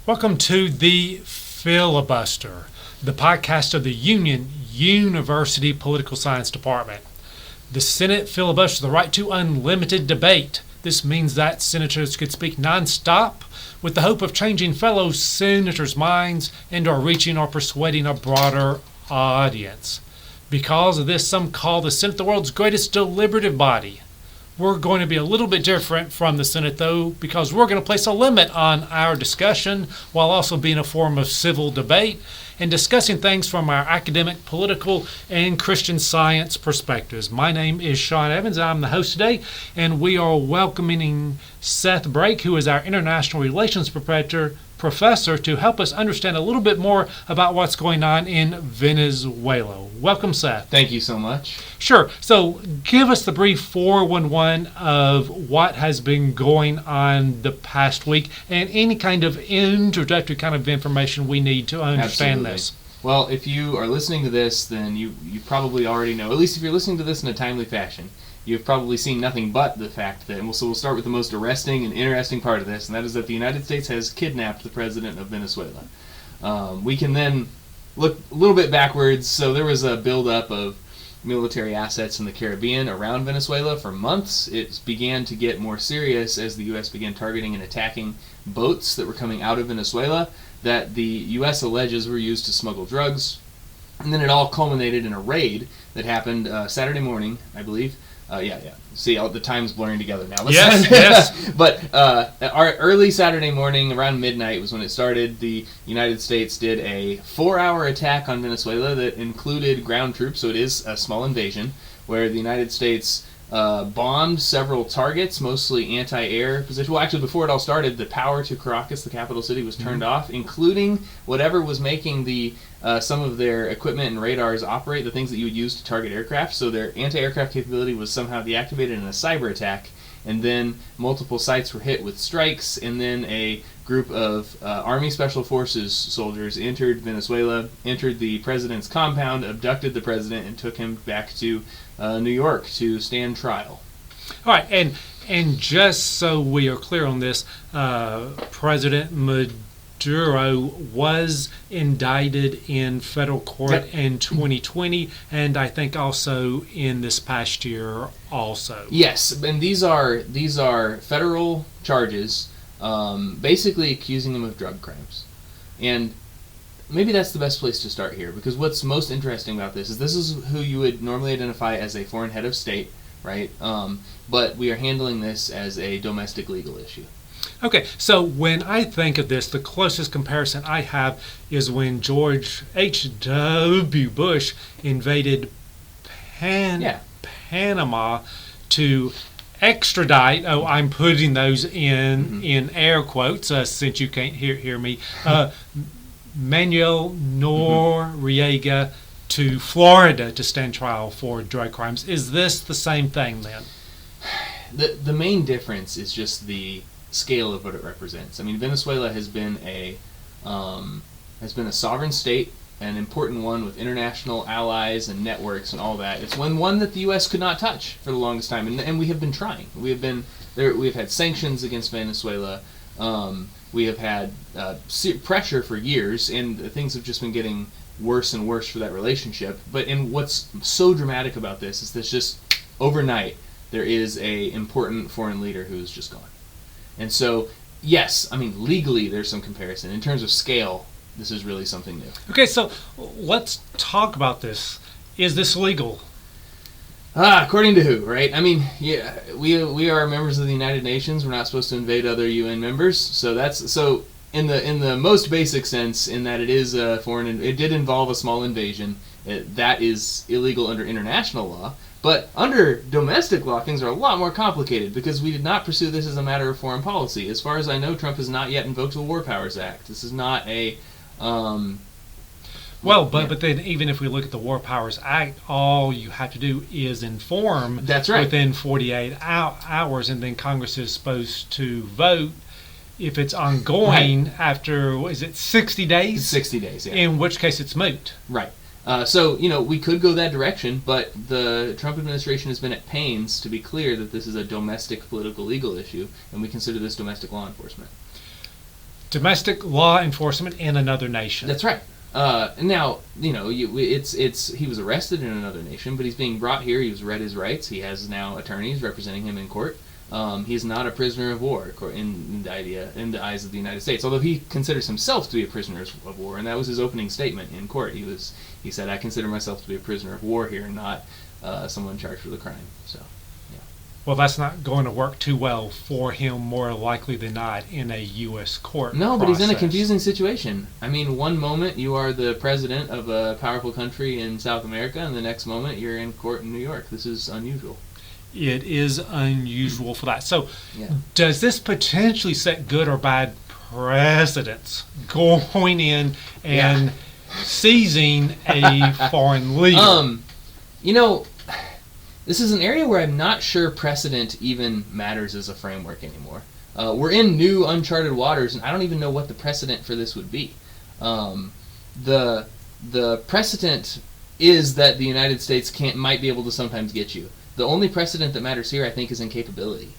Welcome to the Filibuster, the podcast of the Union University Political Science Department. The Senate filibusters the right to unlimited debate. This means that senators could speak nonstop with the hope of changing fellow senators' minds and or reaching or persuading a broader audience. Because of this, some call the Senate the world's greatest deliberative body. We're going to be a little bit different from the Senate, though, because we're going to place a limit on our discussion while also being a form of civil debate and discussing things from our academic, political, and Christian Science perspectives. My name is Sean Evans. I'm the host today, and we are welcoming Seth Brake, who is our International Relations professor, to help us understand a little bit more about what's going on in Venezuela. Welcome, Seth. Thank you so much. Sure. So give us the brief 411 of what has been going on the past week and any kind of introductory kind of information we need to understand this. Well, if you are listening to this, then you probably already know, at least if you're listening to this in a timely fashion, you've probably seen nothing but the fact that, we'll start with the most arresting and interesting part of this, and that is that the United States has kidnapped the president of Venezuela. We can then look a little bit backwards. So there was a buildup of military assets in the Caribbean around Venezuela for months. It began to get more serious as the U.S. began targeting and attacking boats that were coming out of Venezuela that the U.S. alleges were used to smuggle drugs. And then it all culminated in a raid that happened Saturday morning, I believe. See, the time's blurring together now. Yes. But our early Saturday morning, around midnight, was when it started. The United States did a 4-hour attack on Venezuela that included ground troops, so it is a small invasion, where the United States bombed several targets, mostly anti-air positions. Well, actually, before it all started, the power to Caracas, the capital city, was turned off, including whatever was making the some of their equipment and radars operate, the things that you would use to target aircraft. So their anti-aircraft capability was somehow deactivated in a cyber attack, and then multiple sites were hit with strikes, and then a group of Army Special Forces soldiers entered Venezuela, entered the president's compound, abducted the president, and took him back to New York to stand trial. All right, and just so we are clear on this, President Maduro was indicted in federal court in 2020, and I think also in this past year also. Yes, and these are federal charges, basically accusing him of drug crimes. And maybe that's the best place to start here, because what's most interesting about this is who you would normally identify as a foreign head of state, right? But we are handling this as a domestic legal issue. Okay, so when I think of this, the closest comparison I have is when George H.W. Bush invaded Panama to extradite, I'm putting those in air quotes since you can't hear me, Manuel Noriega to Florida to stand trial for drug crimes. Is this the same thing then? The main difference is just the scale of what it represents. I mean, Venezuela has been a sovereign state, an important one with international allies and networks and all that. It's one that the U.S. could not touch for the longest time, and we have been trying. We have had sanctions against Venezuela. We have had pressure for years, and things have just been getting worse and worse for that relationship. And what's so dramatic about this is that just overnight there is a important foreign leader who's just gone. And so, yes, I mean, legally there's some comparison. In terms of scale, this is really something new. Okay, so let's talk about this. Is this legal? According to who, right? I mean, yeah, we are members of the United Nations. We're not supposed to invade other UN members. So in the most basic sense, in that it is foreign, it did involve a small invasion. That is illegal under international law. But under domestic law, things are a lot more complicated because we did not pursue this as a matter of foreign policy. As far as I know, Trump has not yet invoked the War Powers Act. This is not a... But then even if we look at the War Powers Act, all you have to do is inform within 48 hours, and then Congress is supposed to vote if it's ongoing after, is it 60 days? 60 days, yeah. In which case it's moot. Right. So, we could go that direction, but the Trump administration has been at pains to be clear that this is a domestic political legal issue, and we consider this domestic law enforcement. domestic law enforcement in another nation. That's right. Now, he was arrested in another nation, but he's being brought here. He was read his rights. He has now attorneys representing him in court. He is not a prisoner of war in the eyes of the United States, although he considers himself to be a prisoner of war, and that was his opening statement in court. He said, "I consider myself to be a prisoner of war here, not someone charged with a crime." So, yeah. Well, that's not going to work too well for him, more likely than not, in a U.S. court No, but process. he's in a confusing situation. I mean, one moment you are the president of a powerful country in South America, and the next moment you're in court in New York. This is unusual. It is unusual for that. So, Yeah. does this potentially set good or bad precedents going in and seizing a foreign leader? This is an area where I'm not sure precedent even matters as a framework anymore. We're in new uncharted waters, and I don't even know what the precedent for this would be. The precedent is that the United States might be able to sometimes get you. The only precedent that matters here, I think, is incapability.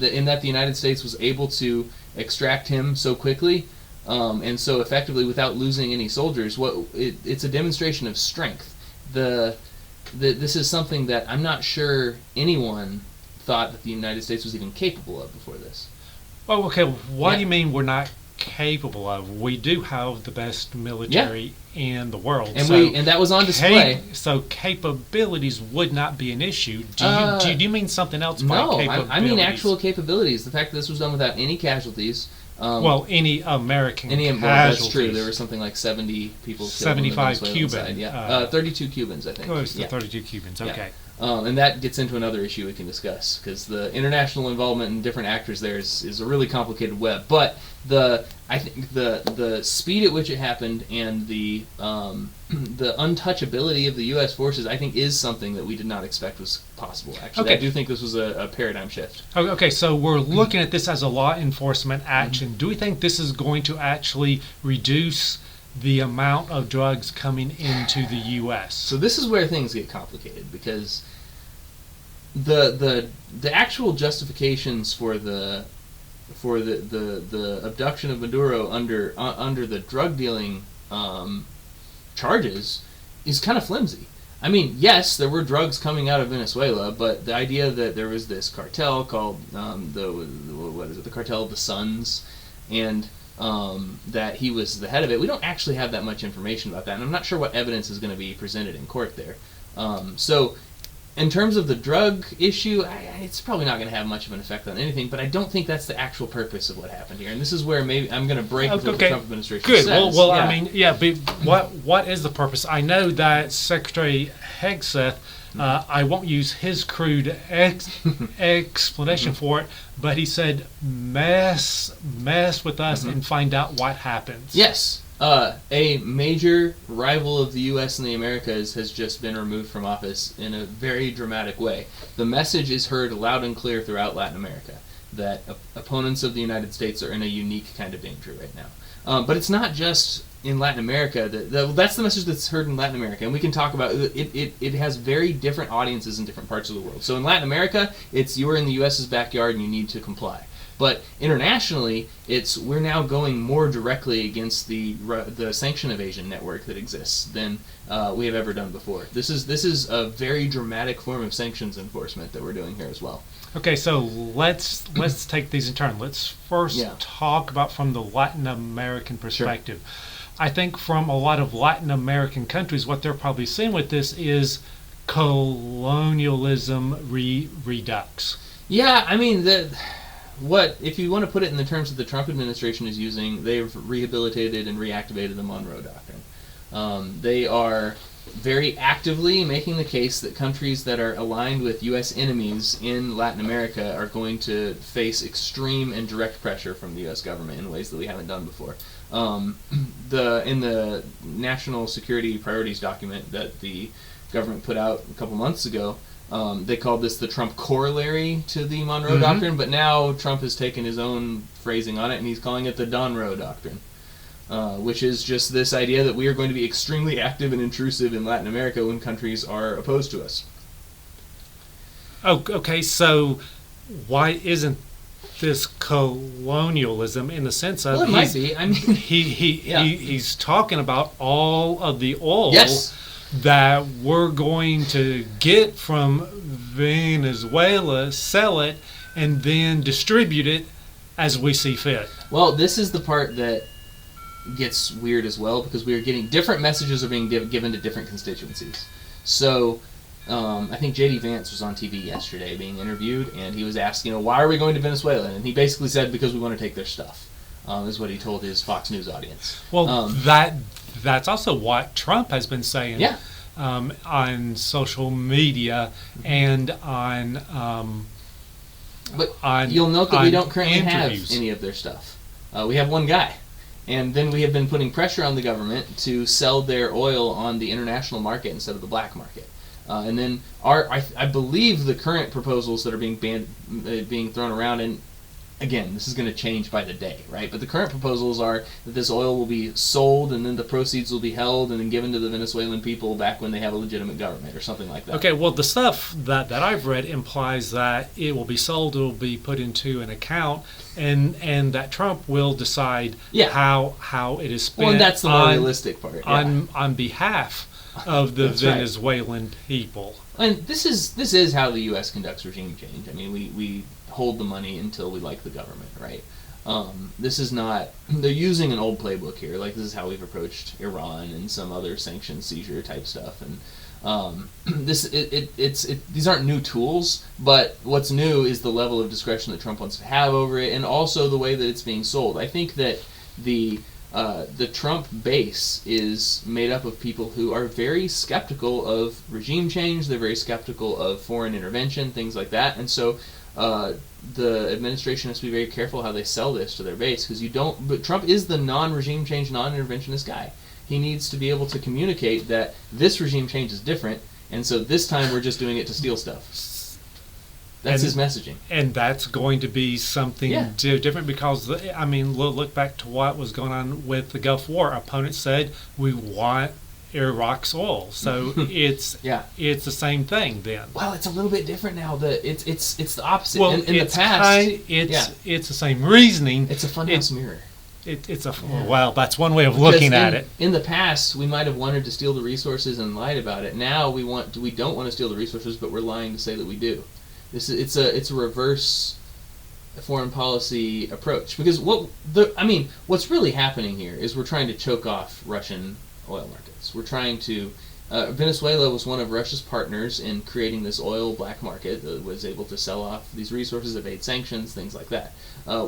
In that the United States was able to extract him so quickly and so effectively without losing any soldiers. It's a demonstration of strength. This is something that I'm not sure anyone thought that the United States was even capable of before this. Well, okay, what do you mean we're not capable of? We do have the best military in the world. And that was on display. So capabilities would not be an issue. Do you mean something else by capabilities? No, I mean actual capabilities. The fact that this was done without any casualties. Any American casualties. That's true. There were something like 70 people killed 75 on the Cuban. side. Yeah. 32 Cubans, I think. Close to 32 Cubans, okay. And that gets into another issue we can discuss, because the international involvement in different actors there is a really complicated web. But I think the speed at which it happened and the untouchability of the U.S. forces, I think, is something that we did not expect was possible. Actually, I do think this was a paradigm shift. Okay, so we're looking at this as a law enforcement action. Do we think this is going to actually reduce the amount of drugs coming into the U.S.? So this is where things get complicated, because the actual justifications for the abduction of Maduro under the drug dealing charges is kind of flimsy. I mean, yes, there were drugs coming out of Venezuela, but the idea that there was this cartel called the Cartel of the Suns, and that he was the head of it. We don't actually have that much information about that, and I'm not sure what evidence is going to be presented in court there. So, in terms of the drug issue, it's probably not going to have much of an effect on anything, but I don't think that's the actual purpose of what happened here. And this is where maybe I'm going to break with what the Trump administration says. Well, yeah. I mean, but what is the purpose? I know that Secretary Hegseth, I won't use his crude explanation for it, but he said, mess with us and find out what happens. Yes. A major rival of the U.S. and the Americas has just been removed from office in a very dramatic way. The message is heard loud and clear throughout Latin America that opponents of the United States are in a unique kind of danger right now. But it's not just in Latin America. That's the message that's heard in Latin America, and we can talk about it. It has very different audiences in different parts of the world. So in Latin America, it's you're in the U.S.'s backyard and you need to comply. But internationally, we're now going more directly against the sanction evasion network that exists than we have ever done before. This is a very dramatic form of sanctions enforcement that we're doing here as well. Okay, so let's take these in turn. Let's first talk about from the Latin American perspective. Sure. I think from a lot of Latin American countries, what they're probably seeing with this is colonialism redux. Yeah, I mean if you want to put it in the terms that the Trump administration is using, they've rehabilitated and reactivated the Donroe Doctrine. They are very actively making the case that countries that are aligned with U.S. enemies in Latin America are going to face extreme and direct pressure from the U.S. government in ways that we haven't done before. In the National Security Priorities document that the government put out a couple months ago, they called this the Trump corollary to the Donroe Doctrine, but now Trump has taken his own phrasing on it, and he's calling it the Donroe Doctrine, which is just this idea that we are going to be extremely active and intrusive in Latin America when countries are opposed to us. Oh, okay, so why isn't this colonialism in the sense of Well, it might be. I mean, he's talking about all of the oil yes. that we're going to get from Venezuela, sell it, and then distribute it as we see fit. Well, this is the part that gets weird as well, because we are getting different messages are being given to different constituencies. So I think J.D. Vance was on TV yesterday being interviewed, and he was asked, why are we going to Venezuela? And he basically said, because we want to take their stuff, is what he told his Fox News audience. Well, that's also what Trump has been saying on social media and on but you'll note that we don't currently interviews. have any of their stuff. We have one guy. And then we have been putting pressure on the government to sell their oil on the international market instead of the black market. And then I believe the current proposals that are being thrown around, and again, this is going to change by the day, right? But the current proposals are that this oil will be sold and then the proceeds will be held and then given to the Venezuelan people back when they have a legitimate government or something like that. Okay, well, the stuff that I've read implies that it will be sold, it will be put into an account, and that Trump will decide how it is spent. Well, and that's the more realistic part. On behalf of the Venezuelan people. And this is how the U.S. conducts regime change. I mean, we hold the money until we like the government, right? This is not, they're using an old playbook here. Like, this is how we've approached Iran and some other sanction seizure type stuff. And these aren't new tools, but what's new is the level of discretion that Trump wants to have over it, and also the way that it's being sold. I think that the Trump base is made up of people who are very skeptical of regime change. They're very skeptical of foreign intervention, things like that. And so the administration has to be very careful how they sell this to their base, because but Trump is the non-regime change, non-interventionist guy. He needs to be able to communicate that this regime change is different, and so this time we're just doing it to steal stuff. That's his messaging. And that's going to be something different, because, I mean, look back to what was going on with the Gulf War. Opponents said, we want Iraq's oil. So it's the same thing then. Well, it's a little bit different now. It's the opposite. Well, in the past, it's the same reasoning. It's a funhouse mirror. Well, that's one way of looking at it. In the past, we might have wanted to steal the resources and lied about it. Now we don't want to steal the resources, but we're lying to say that we do. It's a reverse foreign policy approach, because what's really happening here is we're trying to choke off Russian oil markets. We're trying to Venezuela was one of Russia's partners in creating this oil black market that was able to sell off these resources, evade sanctions, things like that.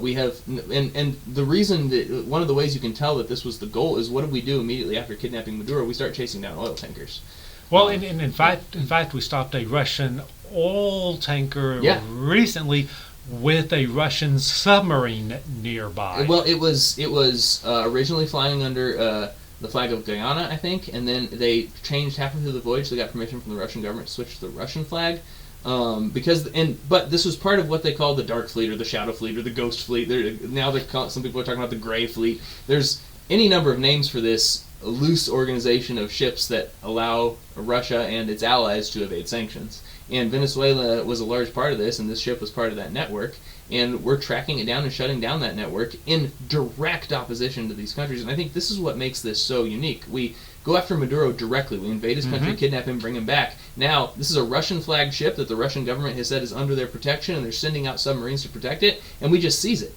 We have and the reason that one of the ways you can tell that this was the goal is, what did we do immediately after kidnapping Maduro? We start chasing down oil tankers. Well, in fact, we stopped a Russian oil tanker recently with a Russian submarine nearby. Well, it was originally flying under the flag of Guyana, I think, and then they changed halfway through the voyage. They got permission from the Russian government to switch to the Russian flag, but this was part of what they call the dark fleet or the shadow fleet or the ghost fleet. Some people are talking about the gray fleet. There's any number of names for this loose organization of ships that allow Russia and its allies to evade sanctions. And Venezuela was a large part of this, and this ship was part of that network. And we're tracking it down and shutting down that network in direct opposition to these countries. And I think this is what makes this so unique. We go after Maduro directly. We invade his country, kidnap him, bring him back. Now, this is a Russian flagged ship that the Russian government has said is under their protection, and they're sending out submarines to protect it, and we just seize it.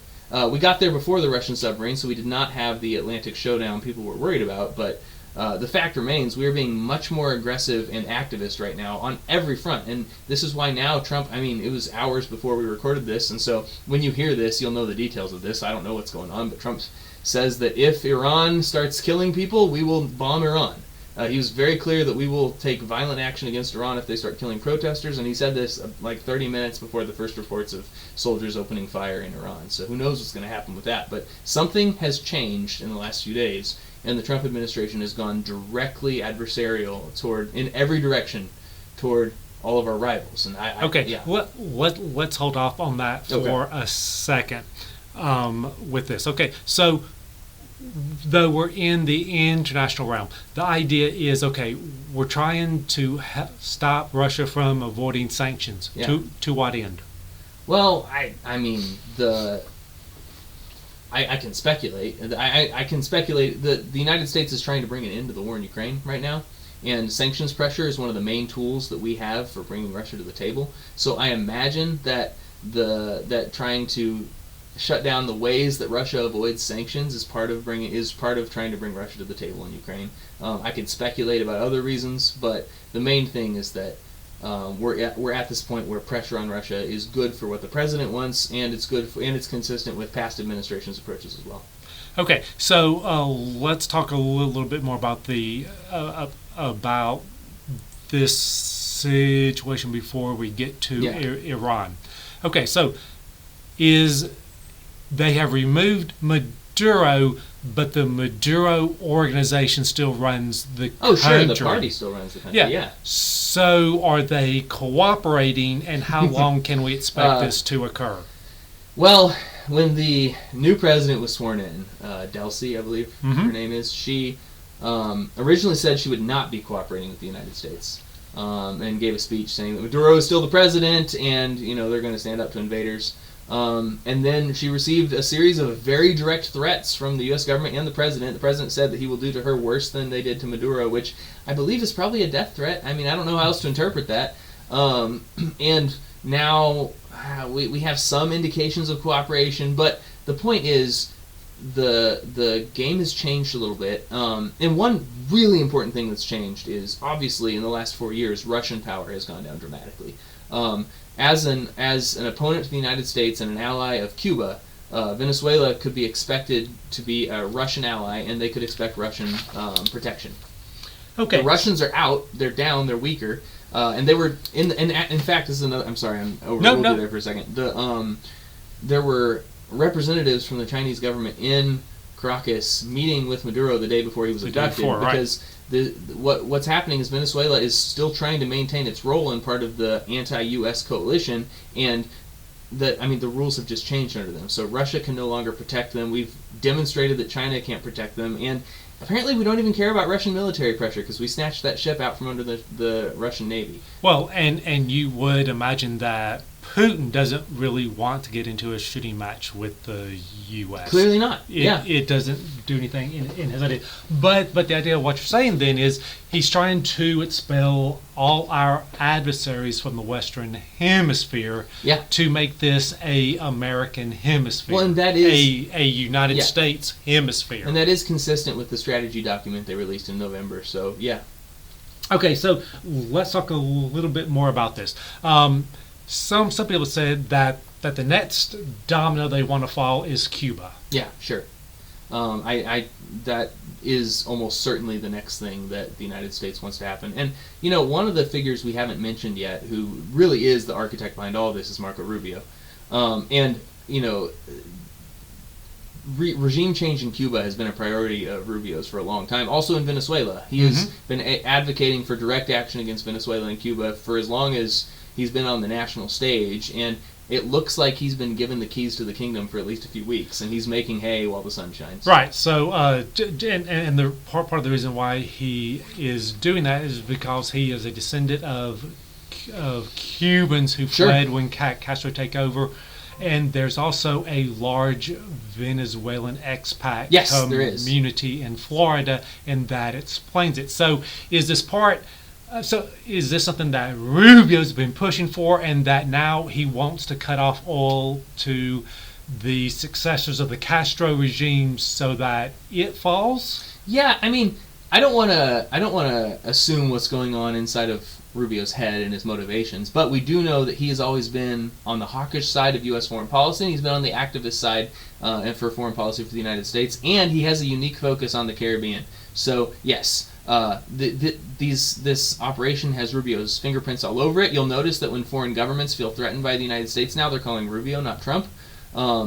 We got there before the Russian submarine, so we did not have the Atlantic showdown people were worried about, but the fact remains we are being much more aggressive and activist right now on every front. And this is why now Trump, it was hours before we recorded this, and so when you hear this, you'll know the details of this. I don't know what's going on, but Trump says that if Iran starts killing people, we will bomb Iran. He was very clear that we will take violent action against Iran if they start killing protesters, and he said this like 30 minutes before the first reports of soldiers opening fire in Iran. So who knows what's going to happen with that. But something has changed in the last few days, and the Trump administration has gone directly adversarial in every direction toward all of our rivals. And let's hold off on that for a second with this. Okay, so though we're in the international realm, the idea is, we're trying to stop Russia from avoiding sanctions. To what end? Well, I mean, I can speculate. I can speculate that the United States is trying to bring an end to the war in Ukraine right now, and sanctions pressure is one of the main tools that we have for bringing Russia to the table. So I imagine that trying to shut down the ways that Russia avoids sanctions is part of trying to bring Russia to the table in Ukraine. I can speculate about other reasons, but the main thing is that we're at this point where pressure on Russia is good for what the president wants, and it's consistent with past administrations' approaches as well. Okay, so let's talk a little bit more about about this situation before we get to Iran. Okay, so they have removed Maduro, but the Maduro organization still runs the country. Oh, sure, the party still runs the country, yeah. So are they cooperating, and how long can we expect this to occur? Well, when the new president was sworn in, Delcy, I believe her name is, she originally said she would not be cooperating with the United States, and gave a speech saying that Maduro is still the president, and they're going to stand up to invaders. And then she received a series of very direct threats from the U.S. government and the president. The president said that he will do to her worse than they did to Maduro, which I believe is probably a death threat. I mean, I don't know how else to interpret that. And now we have some indications of cooperation, but the point is the game has changed a little bit. And one really important thing that's changed is, obviously, in the last 4 years, Russian power has gone down dramatically. As an opponent to the United States and an ally of Cuba, Venezuela could be expected to be a Russian ally, and they could expect Russian protection. Okay. The Russians are out; they're down, they're weaker, and they were in fact, this is another. I'm sorry, I'm overruled you there for a second. There were representatives from the Chinese government in Caracas meeting with Maduro the day before he was abducted, because what's happening is Venezuela is still trying to maintain its role in part of the anti-U.S. coalition, and the rules have just changed under them. So Russia can no longer protect them. We've demonstrated that China can't protect them, and apparently we don't even care about Russian military pressure because we snatched that ship out from under the Russian Navy. Well, and you would imagine that Putin doesn't really want to get into a shooting match with the U.S. Clearly not. It doesn't do anything in his idea. But the idea of what you're saying then is he's trying to expel all our adversaries from the Western Hemisphere to make this a American hemisphere. Well, and that is a United States hemisphere. And that is consistent with the strategy document they released in November. So, yeah. Okay, so let's talk a little bit more about this. Some people said that the next domino they want to fall is Cuba. Yeah, sure. That is almost certainly the next thing that the United States wants to happen. And one of the figures we haven't mentioned yet, who really is the architect behind all of this, is Marco Rubio. Regime change in Cuba has been a priority of Rubio's for a long time. Also in Venezuela, he has been advocating for direct action against Venezuela and Cuba for as long as he's been on the national stage, and it looks like he's been given the keys to the kingdom for at least a few weeks, and he's making hay while the sun shines. Right. So, and the part of the reason why he is doing that is because he is a descendant of Cubans who fled when Castro took over, and there's also a large Venezuelan expat community in Florida, and that explains it. So, is this something that Rubio's been pushing for, and that now he wants to cut off oil to the successors of the Castro regime so that it falls? Yeah, I don't want to assume what's going on inside of Rubio's head and his motivations, but we do know that he has always been on the hawkish side of U.S. foreign policy, and he's been on the activist side and for foreign policy for the United States, and he has a unique focus on the Caribbean. So, yes. This operation has Rubio's fingerprints all over it. You'll notice that when foreign governments feel threatened by the United States now, they're calling Rubio, not Trump.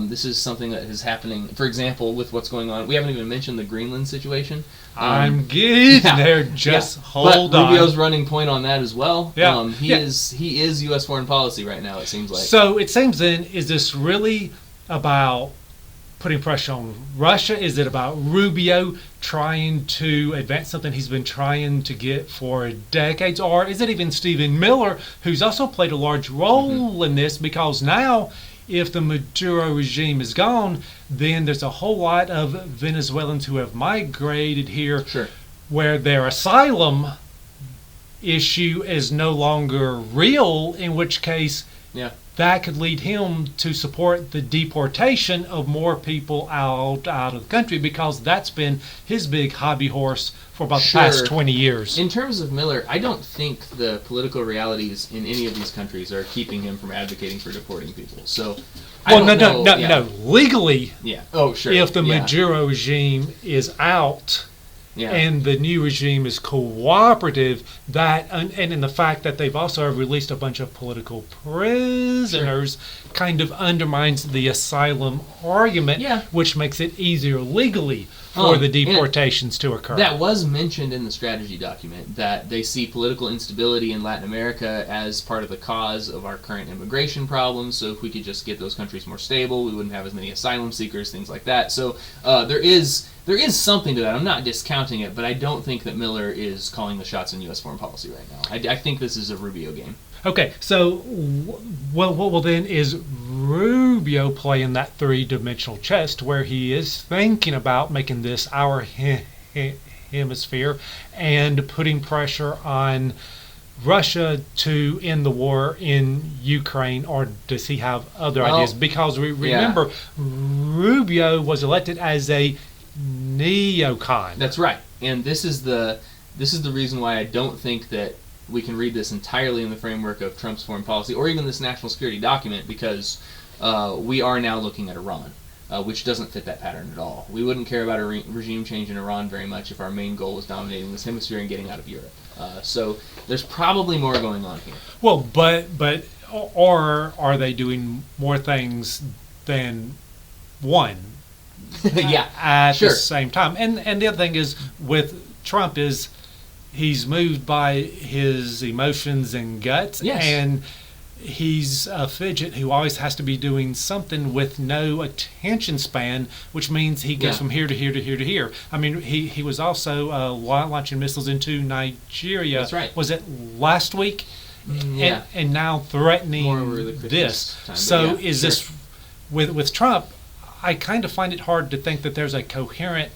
This is something that is happening, for example, with what's going on. We haven't even mentioned the Greenland situation. I'm getting there. Just hold on. Rubio's running point on that as well. He is U.S. foreign policy right now, it seems like. So it seems then, is this really about putting pressure on Russia? Is it about Rubio trying to advance something he's been trying to get for decades? Or is it even Stephen Miller, who's also played a large role in this? Because now, if the Maduro regime is gone, then there's a whole lot of Venezuelans who have migrated here, Sure. where their asylum issue is no longer real, in which case Yeah. that could lead him to support the deportation of more people out of the country, because that's been his big hobby horse for about the past 20 years. In terms of Miller, I don't think the political realities in any of these countries are keeping him from advocating for deporting people. So, No. Legally, Yeah. Oh, sure. if the Yeah. Maduro regime is out, Yeah. and the new regime is cooperative, that and in the fact that they've also released a bunch of political prisoners kind of undermines the asylum argument, Yeah. which makes it easier legally for the deportations to occur. That was mentioned in the strategy document, that they see political instability in Latin America as part of the cause of our current immigration problems. So if we could just get those countries more stable, we wouldn't have as many asylum seekers, things like that. So there is something to that. I'm not discounting it, but I don't think that Miller is calling the shots in U.S. foreign policy right now. I think this is a Rubio game. Okay, so well then, is Rubio playing that three-dimensional chess where he is thinking about making this our hemisphere and putting pressure on Russia to end the war in Ukraine, or does he have other ideas? Because we remember Rubio was elected as a neocon. That's right, and this is the reason why I don't think that we can read this entirely in the framework of Trump's foreign policy, or even this national security document, because we are now looking at Iran, which doesn't fit that pattern at all. We wouldn't care about a regime change in Iran very much if our main goal was dominating this hemisphere and getting out of Europe. So there's probably more going on here. Well, but or are they doing more things than one? Yeah, at sure. the same time. And the other thing is with Trump is he's moved by his emotions and guts. Yes. And he's a fidget who always has to be doing something with no attention span, which means he goes from here to here to here to here. I mean, he was also launching missiles into Nigeria. That's right. Was it last week? Yeah. And now threatening More over the Christmas this. time, So yeah, is this with Trump? I kind of find it hard to think that there's a coherent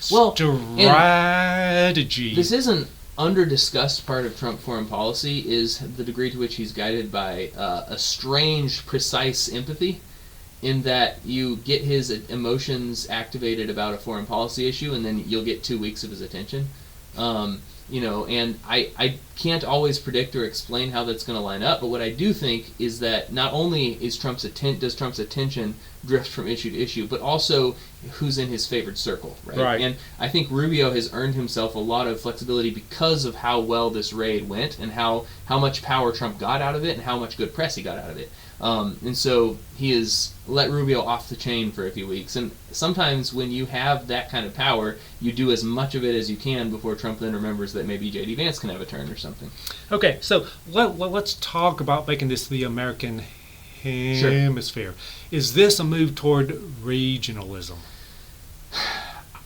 strategy. This isn't under-discussed part of Trump foreign policy is the degree to which he's guided by a strange, precise empathy, in that you get his emotions activated about a foreign policy issue, and then you'll get 2 weeks of his attention. And I can't always predict or explain how that's going to line up, but what I do think is that not only is does Trump's attention drift from issue to issue, but also who's in his favored circle, right? And I think Rubio has earned himself a lot of flexibility because of how well this raid went, and how much power Trump got out of it, and how much good press he got out of it. And so he has let Rubio off the chain for a few weeks. And sometimes when you have that kind of power, you do as much of it as you can before Trump then remembers that maybe J.D. Vance can have a turn or something. Okay, so let's talk about making this the American hemisphere. Is this a move toward regionalism?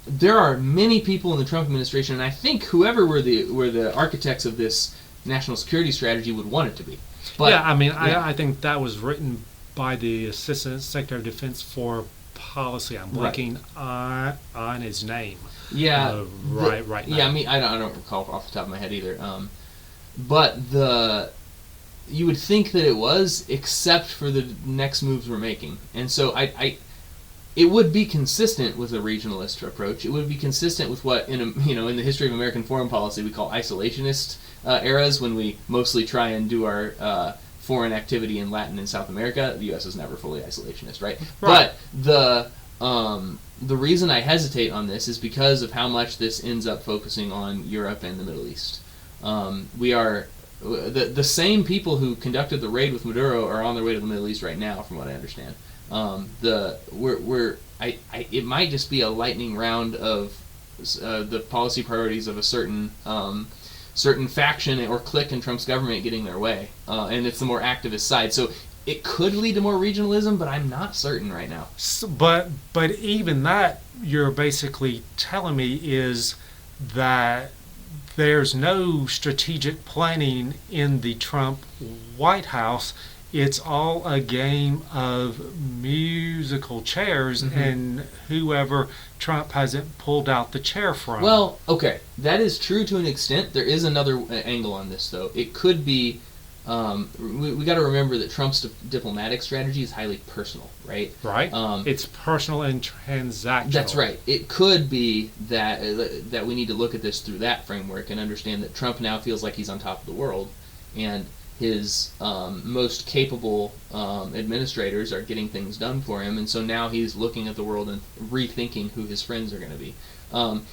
There are many people in the Trump administration, and I think whoever were the architects of this national security strategy would want it to be. But, yeah, I mean, yeah. I think that was written by the Assistant Secretary of Defense for Policy. I'm blanking on his name. Yeah, right now. Yeah, I mean, I don't recall off the top of my head either. But you would think that it was, except for the next moves we're making, and so it would be consistent with a regionalist approach. It would be consistent with what in the history of American foreign policy we call isolationist eras, when we mostly try and do our foreign activity in Latin and South America. The U.S. is never fully isolationist, right? But the reason I hesitate on this is because of how much this ends up focusing on Europe and the Middle East. We are the same people who conducted the raid with Maduro are on their way to the Middle East right now, from what I understand. It might just be a lightning round of the policy priorities of a certain faction or clique in Trump's government getting their way, and it's the more activist side. So It could lead to more regionalism, but I'm not certain right now. But even that, you're basically telling me is that there's no strategic planning in the Trump White House. It's all a game of musical chairs, and whoever Trump hasn't pulled out the chair from. Well, okay, that is true to an extent. There is another angle on this, though. It could be. We got to remember that Trump's diplomatic strategy is highly personal, right? Right. It's personal and transactional. That's right. It could be that we need to look at this through that framework and understand that Trump now feels like he's on top of the world, and his most capable administrators are getting things done for him, and so now he's looking at the world and rethinking who his friends are going to be.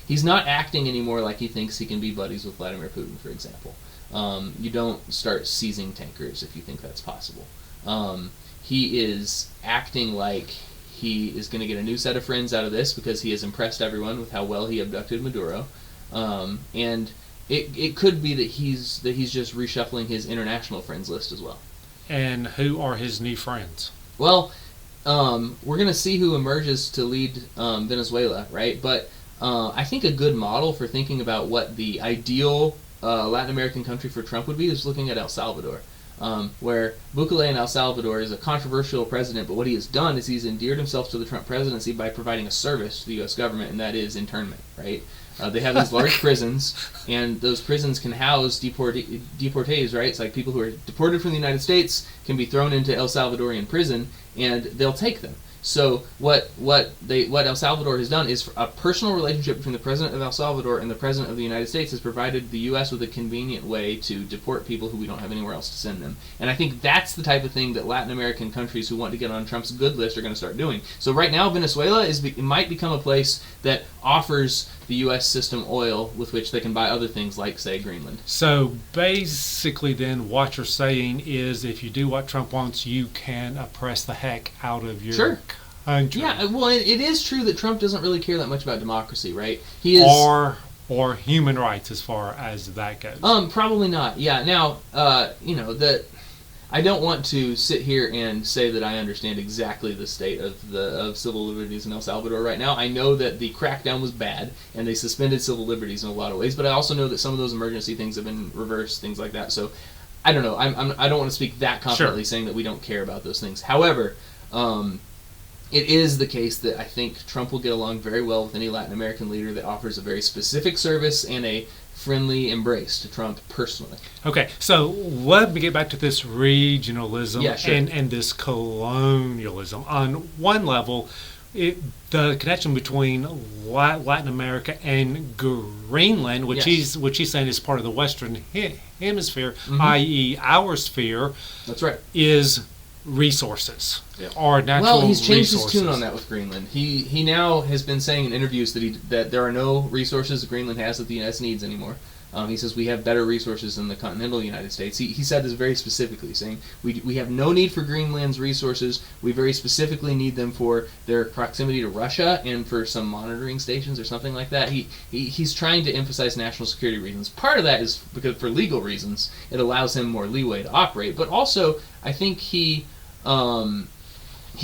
He's not acting anymore like he thinks he can be buddies with Vladimir Putin, for example. You don't start seizing tankers if you think that's possible. He is acting like he is going to get a new set of friends out of this because he has impressed everyone with how well he abducted Maduro, and it could be that he's just reshuffling his international friends list as well. And who are his new friends? Well, we're going to see who emerges to lead Venezuela, right? But I think a good model for thinking about what the ideal Latin American country for Trump would be is looking at El Salvador, where Bukele in El Salvador is a controversial president, but what he has done is he's endeared himself to the Trump presidency by providing a service to the U.S. government, and that is internment, right? They have these large prisons, and those prisons can house deportees, right? It's like people who are deported from the United States can be thrown into El Salvadorian prison, and they'll take them. So what El Salvador has done is a personal relationship between the president of El Salvador and the president of the United States has provided the U.S. with a convenient way to deport people who we don't have anywhere else to send them. And I think that's the type of thing that Latin American countries who want to get on Trump's good list are going to start doing. So right now, Venezuela might become a place that offers the U.S. system oil with which they can buy other things like, say, Greenland. So basically then what you're saying is if you do what Trump wants, you can oppress the heck out of your country. Yeah, well, it is true that Trump doesn't really care that much about democracy, right? He is or human rights as far as that goes. Probably not. Yeah. Now, that I don't want to sit here and say that I understand exactly the state of civil liberties in El Salvador right now. I know that the crackdown was bad and they suspended civil liberties in a lot of ways, but I also know that some of those emergency things have been reversed, things like that. So I don't know. I don't want to speak that confidently, saying that we don't care about those things. However, it is the case that I think Trump will get along very well with any Latin American leader that offers a very specific service and a friendly embrace to Trump personally. Okay, so let me get back to this regionalism and this colonialism. On one level, the connection between Latin America and Greenland, which he's saying is part of the Western Hemisphere, i.e. our sphere, that's right, is resources or natural resources. Well, he's changed his tune on that with Greenland. He now has been saying in interviews that there are no resources that Greenland has that the U.S. needs anymore. He says we have better resources than the continental United States. He said this very specifically, saying we have no need for Greenland's resources. We very specifically need them for their proximity to Russia and for some monitoring stations or something like that. He's trying to emphasize national security reasons. Part of that is because for legal reasons it allows him more leeway to operate, but also I think he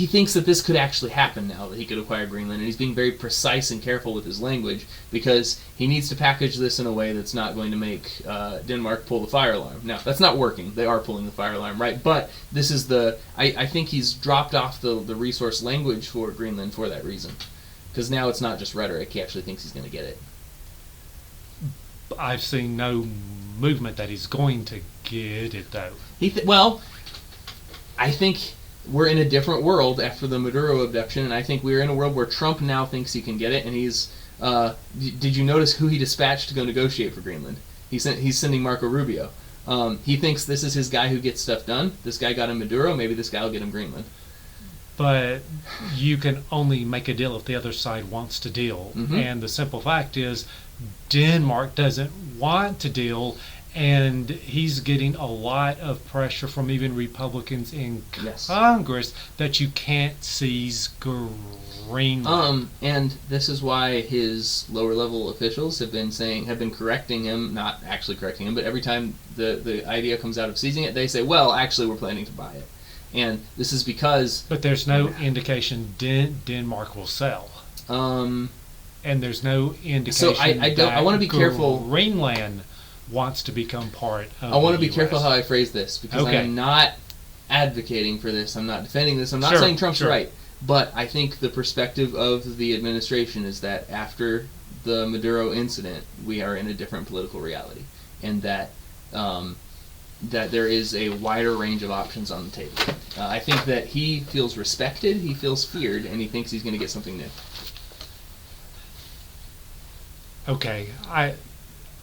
thinks that this could actually happen now, that he could acquire Greenland, and he's being very precise and careful with his language because he needs to package this in a way that's not going to make Denmark pull the fire alarm. Now, that's not working. They are pulling the fire alarm, right? But this is I think he's dropped off the resource language for Greenland for that reason. Because now it's not just rhetoric. He actually thinks he's going to get it. I've seen no movement that he's going to get it, though. I think we're in a different world after the Maduro abduction, and I think we're in a world where Trump now thinks he can get it, and he's... did you notice who he dispatched to go negotiate for Greenland? He's sending Marco Rubio. He thinks this is his guy who gets stuff done. This guy got him Maduro, maybe this guy will get him Greenland. But you can only make a deal if the other side wants to deal. Mm-hmm. And the simple fact is Denmark doesn't want to deal, and he's getting a lot of pressure from even Republicans in Congress that you can't seize Greenland. And this is why his lower level officials have been correcting him, not actually correcting him, but every time the idea comes out of seizing it, they say, well, actually we're planning to buy it. And this is because... But there's no indication Denmark will sell. And there's no indication I want to be careful. Greenland wants to become part of I want to the be careful how I phrase this, because I'm not advocating for this. I'm not defending this. I'm not saying Trump's right. But I think the perspective of the administration is that after the Maduro incident, we are in a different political reality, and that that there is a wider range of options on the table. I think that he feels respected, he feels feared, and he thinks he's going to get something new. Okay,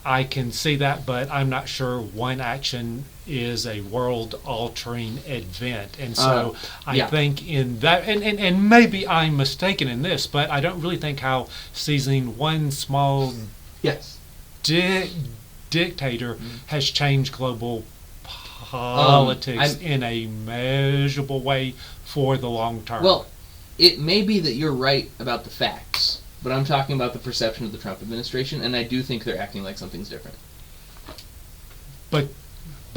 I can see that, but I'm not sure one action is a world-altering event. And so I think in that, and maybe I'm mistaken in this, but I don't really think how seizing one small dictator has changed global politics in a measurable way for the long term. Well, it may be that you're right about the facts, but I'm talking about the perception of the Trump administration, and I do think they're acting like something's different. But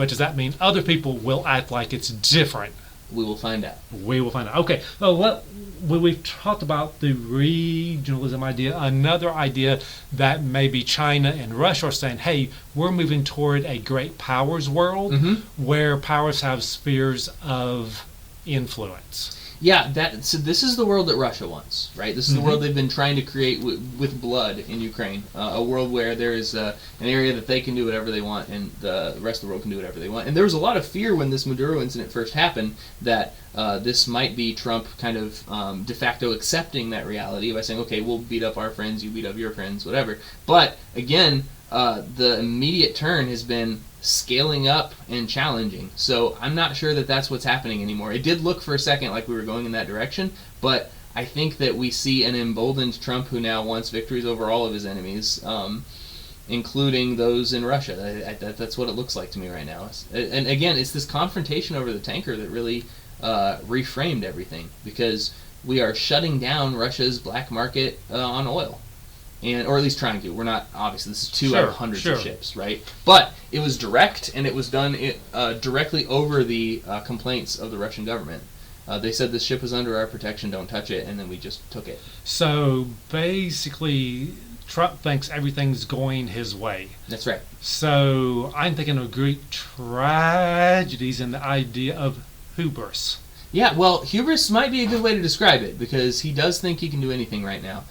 does that mean other people will act like it's different? We will find out. We will find out. Okay. Well, we've talked about the regionalism idea. Another idea that maybe China and Russia are saying, hey, we're moving toward a great powers world where powers have spheres of influence. Yeah, so this is the world that Russia wants, right? This is the world they've been trying to create with blood in Ukraine. A world where there is an area that they can do whatever they want and the rest of the world can do whatever they want. And there was a lot of fear when this Maduro incident first happened that this might be Trump kind of de facto accepting that reality by saying, okay, we'll beat up our friends, you beat up your friends, whatever. But, again, the immediate turn has been scaling up and challenging. So I'm not sure that that's what's happening anymore. It did look for a second like we were going in that direction, but I think that we see an emboldened Trump who now wants victories over all of his enemies, including those in Russia. That's what it looks like to me right now. And again, it's this confrontation over the tanker that really reframed everything, because we are shutting down Russia's black market on oil. Or at least trying to. We're not, obviously, this is two out of hundreds of ships, right? But it was direct, and it was done directly over the complaints of the Russian government. They said this ship was under our protection, don't touch it, and then we just took it. So basically, Trump thinks everything's going his way. That's right. So I'm thinking of Greek tragedies and the idea of hubris. Yeah, well, hubris might be a good way to describe it, because he does think he can do anything right now.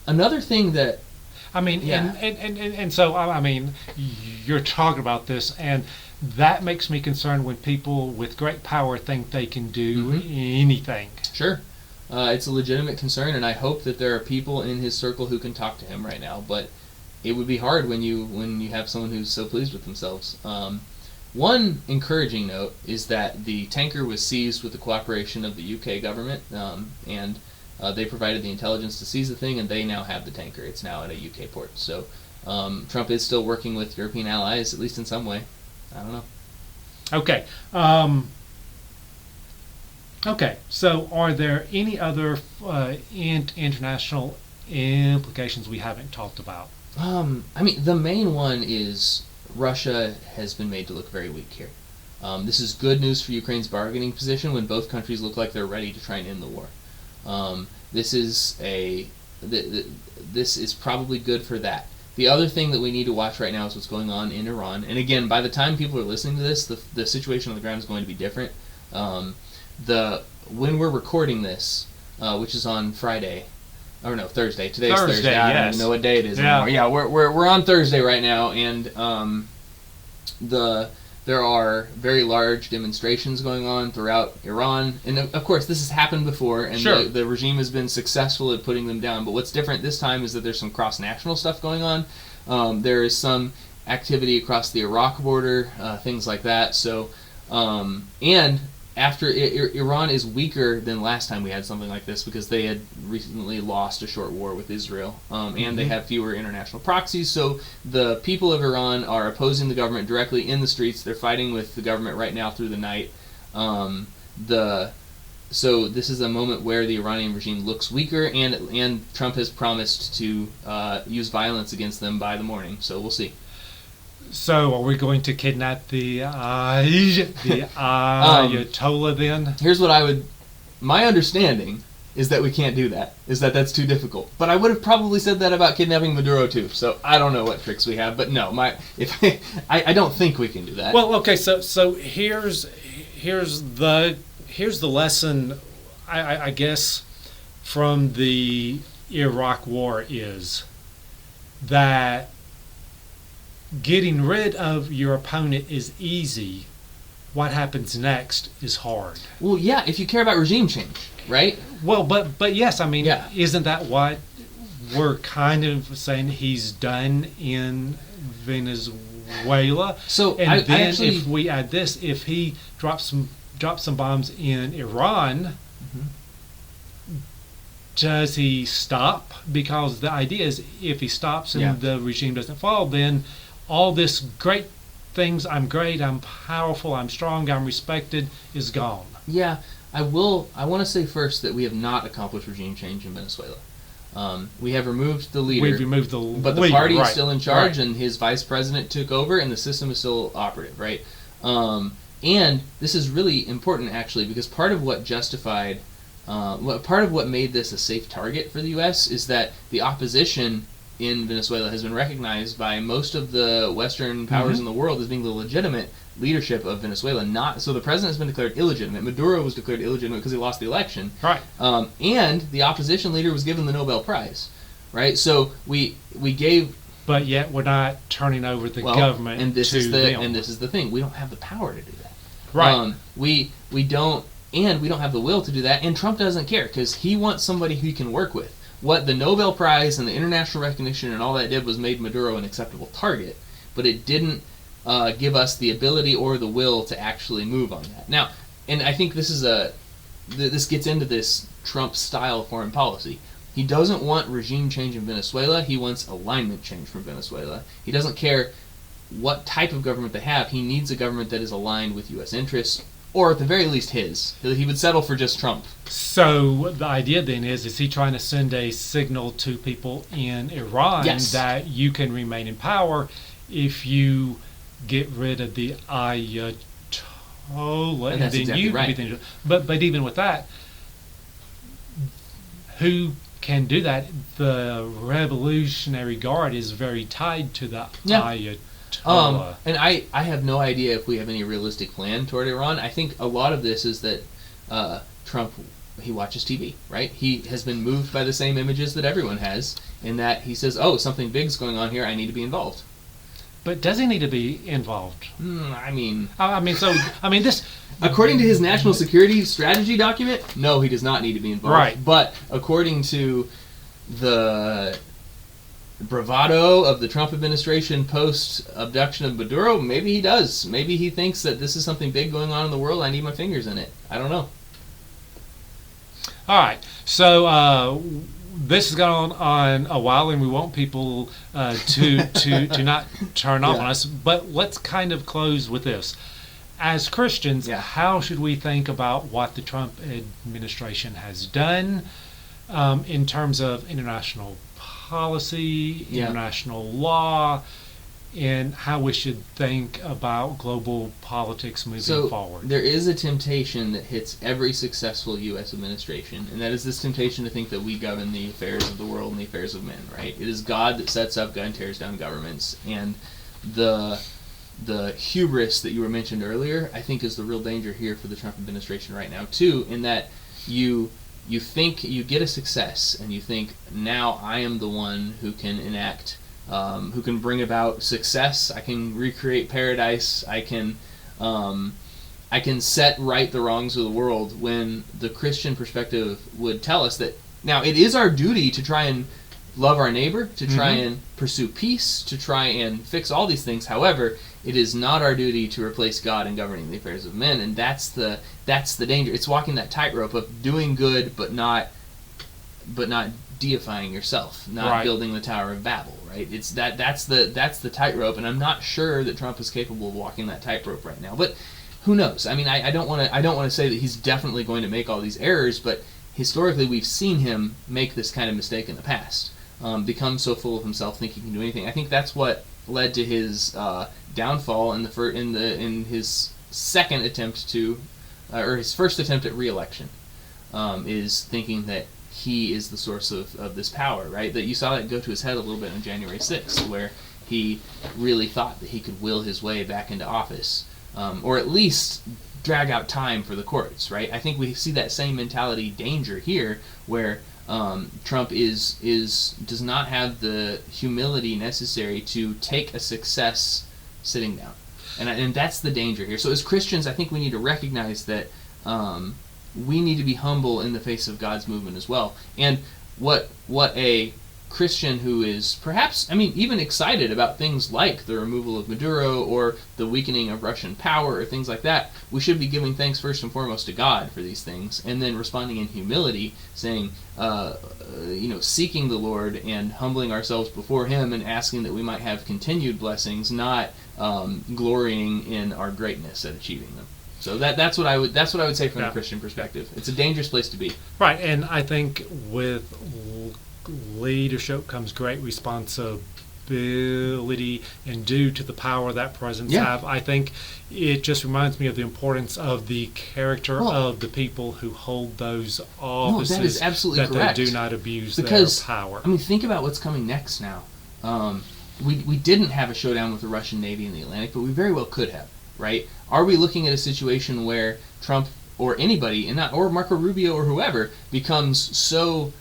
Another thing that... I mean, and so, I mean, you're talking about this, and that makes me concerned when people with great power think they can do anything. Sure. It's a legitimate concern, and I hope that there are people in his circle who can talk to him right now, but it would be hard when you have someone who's so pleased with themselves. One encouraging note is that the tanker was seized with the cooperation of the UK government, and they provided the intelligence to seize the thing, and they now have the tanker. It's now at a UK port. So Trump is still working with European allies, at least in some way. I don't know. Okay. Okay. So are there any other international implications we haven't talked about? I mean, the main one is Russia has been made to look very weak here. This is good news for Ukraine's bargaining position when both countries look like they're ready to try and end the war. This is probably good for that. The other thing that we need to watch right now is what's going on in Iran. And again, by the time people are listening to this, the situation on the ground is going to be different. When we're recording this, which is on Friday, or no, Thursday. Today's Thursday. I don't even know what day it is anymore. Yeah, we're on Thursday right now, and there are very large demonstrations going on throughout Iran. And of course, this has happened before, and the regime has been successful at putting them down. But what's different this time is that there's some cross-national stuff going on. There is some activity across the Iraq border, things like that. So, and after Iran is weaker than last time we had something like this, because they had recently lost a short war with Israel, and they have fewer international proxies. So the people of Iran are opposing the government directly in the streets. They're fighting with the government right now through the night. So this is a moment where the Iranian regime looks weaker, and Trump has promised to use violence against them by the morning. So we'll see. So, are we going to kidnap the Ayatollah then? Here's what my understanding is that we can't do that. Is that that's too difficult. But I would have probably said that about kidnapping Maduro too. So I don't know what tricks we have. But no, I don't think we can do that. Well, okay. So here's the lesson, I guess, from the Iraq War is that getting rid of your opponent is easy. What happens next is hard. Well, yeah, if you care about regime change, right? Well, but yes, I mean, Yeah. Isn't that what we're kind of saying he's done in Venezuela? So and then if we add this, if he drops some bombs in Iran, does he stop? Because the idea is if he stops and the regime doesn't fall, then all this great things, I'm great, I'm powerful, I'm strong, I'm respected, is gone. Yeah, I want to say first that we have not accomplished regime change in Venezuela. We have removed the leader. We've removed the but the leader, party right, is still in charge, right. And his vice president took over, and the system is still operative, right? And this is really important, actually, because part of what justified, part of what made this a safe target for the U.S. is that the opposition in Venezuela has been recognized by most of the Western powers in the world as being the legitimate leadership of Venezuela. So the president has been declared illegitimate. Maduro was declared illegitimate because he lost the election. Right. And the opposition leader was given the Nobel Prize. Right. So we gave. But yet we're not turning over the government and this to is them. And this is the thing. We don't have the power to do that. Right. We don't, and we don't have the will to do that. And Trump doesn't care because he wants somebody who he can work with. What the Nobel Prize and the international recognition and all that did was made Maduro an acceptable target, but it didn't give us the ability or the will to actually move on that. Now, and I think this gets into this Trump-style foreign policy. He doesn't want regime change in Venezuela. He wants alignment change from Venezuela. He doesn't care what type of government they have. He needs a government that is aligned with U.S. interests, or at the very least his. He would settle for just Trump. So the idea then is he trying to send a signal to people in Iran that you can remain in power if you get rid of the Ayatollah, and then exactly you right. can be but even with that, who can do that? The Revolutionary Guard is very tied to the Ayatollah. And I have no idea if we have any realistic plan toward Iran. I think a lot of this is that Trump, he watches TV, right? He has been moved by the same images that everyone has, in that he says, oh, something big's going on here, I need to be involved. But does he need to be involved? This... According to his national security strategy document, no, he does not need to be involved. Right. But according to the bravado of the Trump administration post-abduction of Maduro, maybe he does. Maybe he thinks that this is something big going on in the world, I need my fingers in it. I don't know. All right. So this has gone on a while, and we want people to not turn off on us. But let's kind of close with this. As Christians, how should we think about what the Trump administration has done in terms of international policy, international law, and how we should think about global politics moving forward? There is a temptation that hits every successful U.S. administration, and that is this temptation to think that we govern the affairs of the world and the affairs of men, right? It is God that sets up, God tears down governments, and the hubris that you were mentioned earlier, I think, is the real danger here for the Trump administration right now, too, in that you think you get a success, and you think, now I am the one who can enact, who can bring about success, I can recreate paradise, I can set right the wrongs of the world, when the Christian perspective would tell us that, now, it is our duty to try and love our neighbor, to try and pursue peace, to try and fix all these things. However, it is not our duty to replace God in governing the affairs of men, and that's the danger. It's walking that tightrope of doing good, but not deifying yourself, not building the Tower of Babel. Right? It's that's the tightrope, and I'm not sure that Trump is capable of walking that tightrope right now. But who knows? I mean, I don't want to say that he's definitely going to make all these errors, but historically we've seen him make this kind of mistake in the past. becomes so full of himself, think he can do anything. I think that's what led to his downfall in his second attempt or his first attempt at re-election, is thinking that he is the source of this power, right? That you saw that go to his head a little bit on January 6th, where he really thought that he could will his way back into office, or at least drag out time for the courts, right? I think we see that same mentality danger here, where Trump does not have the humility necessary to take a success sitting down, and that's the danger here. So as Christians, I think we need to recognize that we need to be humble in the face of God's movement as well. And what a Christian who is perhaps, even excited about things like the removal of Maduro or the weakening of Russian power or things like that, we should be giving thanks first and foremost to God for these things, and then responding in humility, saying, seeking the Lord and humbling ourselves before Him and asking that we might have continued blessings, not glorying in our greatness at achieving them. So that's what I would say from the Christian perspective. It's a dangerous place to be. Right, and I think with leadership comes great responsibility, and due to the power that presidents have, I think it just reminds me of the importance of the character of the people who hold those offices. That is absolutely correct. They do not abuse their power. Think about what's coming next now. We didn't have a showdown with the Russian Navy in the Atlantic, but we very well could have, right? Are we looking at a situation where Trump or anybody, or Marco Rubio or whoever, becomes so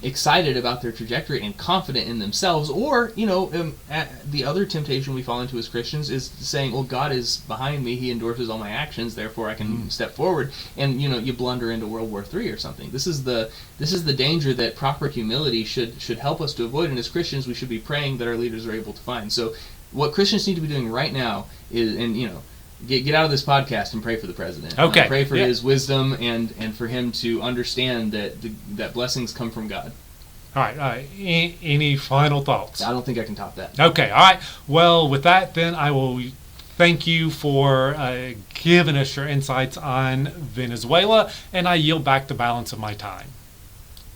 excited about their trajectory and confident in themselves, or the other temptation we fall into as Christians is saying, well, God is behind me, He endorses all my actions, therefore I can step forward, and you blunder into World War III or something. This is the danger that proper humility should help us to avoid, and as Christians we should be praying that our leaders are able to find. So what Christians need to be doing right now is, get out of this podcast and pray for the president. Okay. Pray for his wisdom and for him to understand that blessings come from God. All right. Any final thoughts? I don't think I can top that. Okay. All right. Well, with that, then I will thank you for giving us your insights on Venezuela, and I yield back the balance of my time.